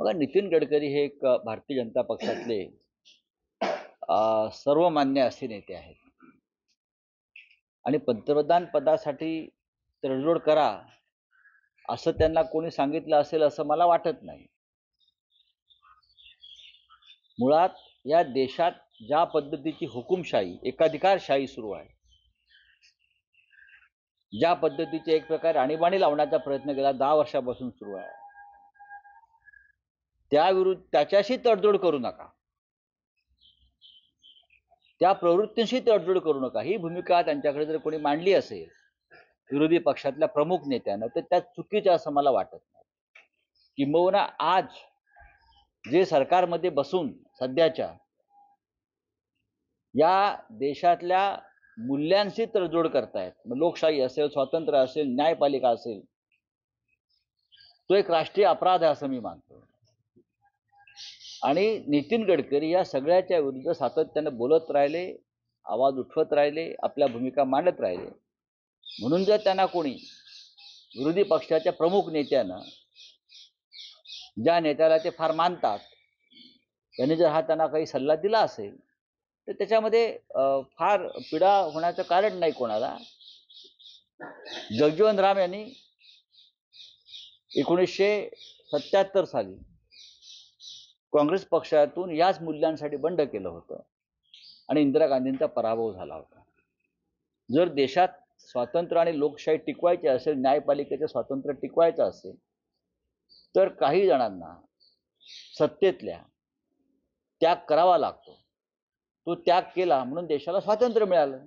बघा, नितीन गडकरी हे एक भारतीय जनता पक्षातले सर्वमान्य असे नेते आहेत आणि पंतप्रधान पदासाठी तडजोड करा असं त्यांना कोणी सांगितलं असेल असं मला वाटत नाही. मुळात या देशात ज्या पद्धतीची हुकुमशाही एकाधिकारशाही सुरू आहे, ज्या पद्धतीचे एक प्रकारे आणीबाणी लावण्याचा प्रयत्न गेला 10 वर्षापासून सुरू आहे, त्याविरुद्ध त्याच्याशी तडजोड करू नका, त्या प्रवृत्तींशी तडजोड करू नका, ही भूमिका त्यांच्याकडे जर कोणी मांडली असेल विरोधी पक्षातल्या प्रमुख नेत्यानं, तर त्यात चुकीचं असं मला वाटत नाही. किंबहुना आज जे सरकारमध्ये बसून सध्याच्या या देशातल्या मूल्यांशी तडजोड करतायत, लोकशाही असेल, स्वातंत्र्य असेल, न्यायपालिका असेल, तो एक राष्ट्रीय अपराध आहे असं मी मानतो. आणि नितीन गडकरी या सगळ्याच्या विरुद्ध सातत्यानं बोलत राहिले, आवाज उठवत राहिले, आपल्या भूमिका मांडत राहिले. म्हणून जर त्यांना कोणी विरोधी पक्षाच्या प्रमुख नेत्यानं, ज्या नेत्याला ते फार मानतात, त्यांनी जर हा त्यांना काही सल्ला दिला असेल तर त्याच्यामध्ये फार पीडा होण्याचं कारण नाही कोणाला. जगजीवन राम यांनी 1977 साली काँग्रेस पक्षातून याच मूल्यांसाठी बंड केलं होतं आणि इंदिरा गांधींचा पराभव झाला होता. जर देशात स्वातंत्र्य आणि लोकशाही टिकवायची असेल, न्यायपालिकेचं स्वातंत्र्य टिकवायचं असेल, तर काही जणांना सत्तेतल्या त्याग करावा लागतो. तो त्याग केला म्हणून देशाला स्वातंत्र्य मिळालं.